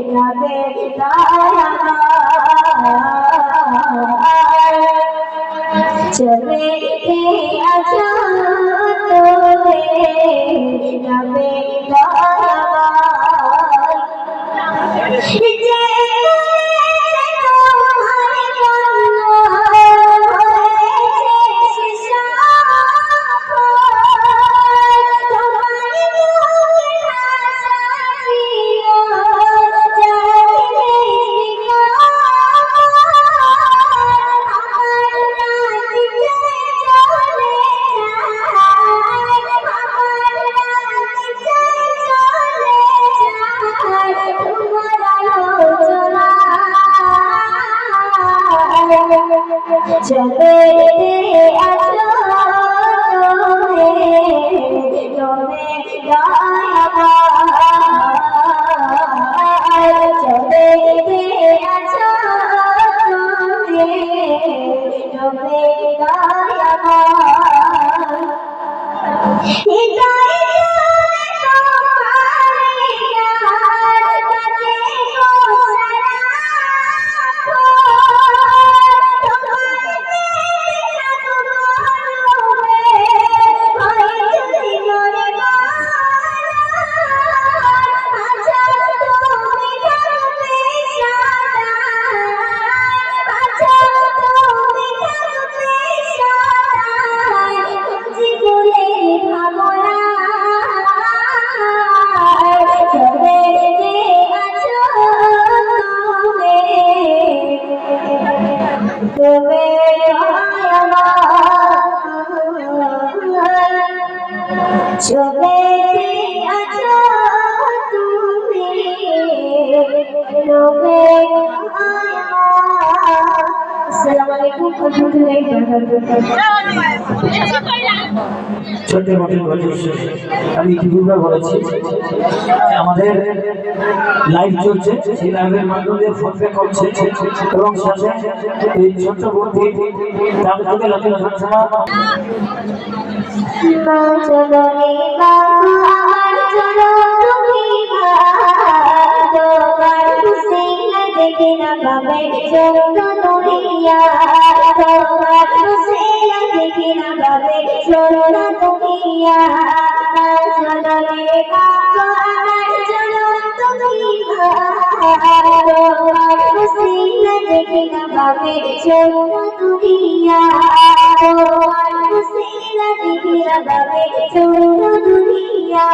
যাবে দয়াময় চলে আছো তোরে যাবে দয়াময় চলে আছো তোরে যাবে দয়াময় চলে আছো তোরে যাবে দয়াময় চলে আছো তুমি রবে আসসালামু আলাইকুম ছোট্ট আমি ইতিপূর্বে বলেছি আমাদের লাইভ চলছে, সেই লাইভের মাধ্যমে ফোন পে করছে এবং সাথে এই ছোট্ট বোনটি তাদের থেকে লক্ষ্য দেখি না পাবে চোখ দুনিয়া তোমার হুসেন দেখি না পাবে চোখ দুনিয়া চলনে বাবা আমার চলো তুমি তোমার হুসেন দেখি না পাবে চোখ দুনিয়া তোমার হুসেন দেখি না পাবে চোখ দুনিয়া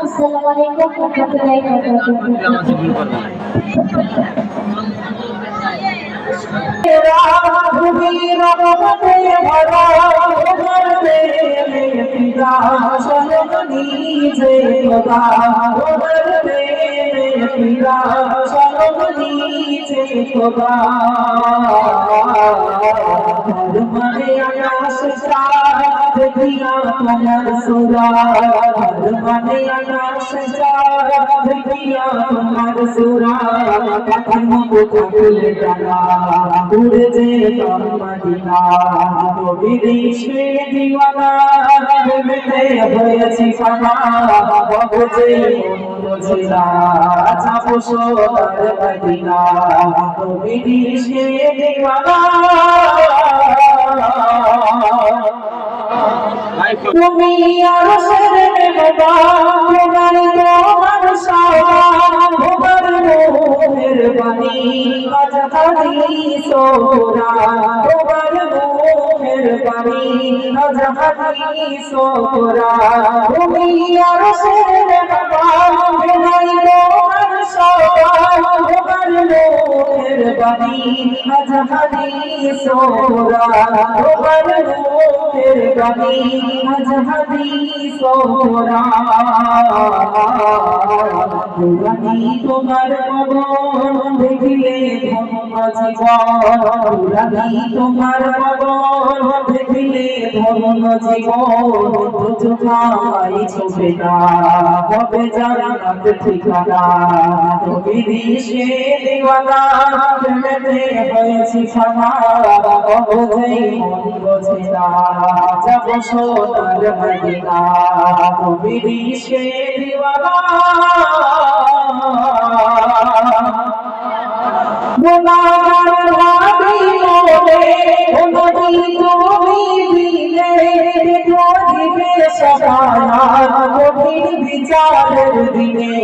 Assalamualaikum warahmatullahi देखिया तुम्हार सुरा मने आकाश देखिया तुम्हार सुरा कखन को कबूल जाना उड़ जे तोर मदीना तो विदेश में दीवाना मिलते होय छिपाना बाबू जे मोजिला छापो सोर मदीना तो विदेश में दीवाना তুমি আরশের নেবা তোমার তোমার সাওয়ার তোমার মোহের বাণী আজ হাদিস ওরা তোমার মোহের বাণী আজ হাদিস ওরা তুমি আরশের নেবা তোমার তোমার সাওয়ার তোমার মোহের বাণী আজ হাদিস ওরা তোমার মোহের বাণী मजहबी सोरा पुरानी तुम्हार मगन देखले धर्म जीवन पुरानी तुम्हार मगन देखले धर्म जीवन तुझ खाई छुपे ना कबे জান্নাত ঠিকানা তুমি দেশে দিওয়ানা প্রেমেতে হয়েছি ফানা অবুঝেই মন বোঝে না যাব সোনার মদিনা তুমি দেশে দিওয়ানা গুনাহগার ভাবি মোরে ও নবী তুমি দিলে দেখো দিবে সফায়াত কঠিন বিচারের দিনে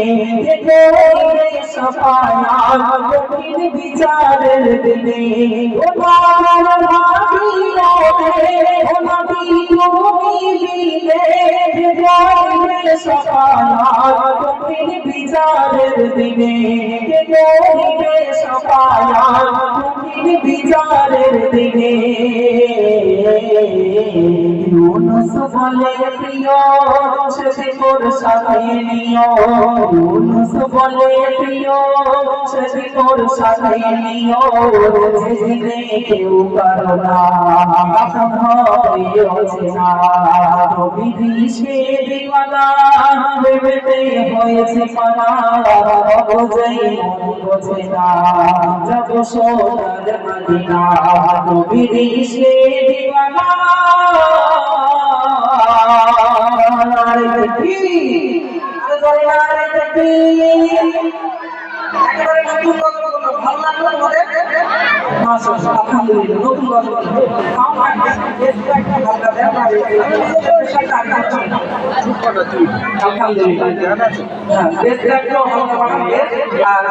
দেখো দিবে সফায়াত কঠিন বিচারের দিনে গুনাহগার ভাবি মোরে ও নবী তুমি দিলে দেখো দিবে সফায়াত কঠিন বিচারের দিনে দেখো দিবে সফায়াত কঠিন বিচারের দিনে ইউনুস বলে প্রিয় সেদিন মোর সাথে নিও ইউনুস বলে প্রিয় সেদিন মোর সাথে নিও যেদিনে কেউ কারো না আপন হয়েছে না তুমি দিশে দিওয়ানা ভেবেতে হয়েছে পানা অবুঝেই মন বোঝে না যাব সোনার মদিনা তুমি দিশে দিওয়ানা নারে তাকবীর আরে জোরে নারে তাকবীর একেবারে নতুন গজল ভালো লাগলো তোমাদের মাশাআল্লাহ আলহামদুলিল্লাহ নতুন গজল আলহামদুলিল্লাহ হ্যাঁ বেশ লাগলো ভালো বানাবে আর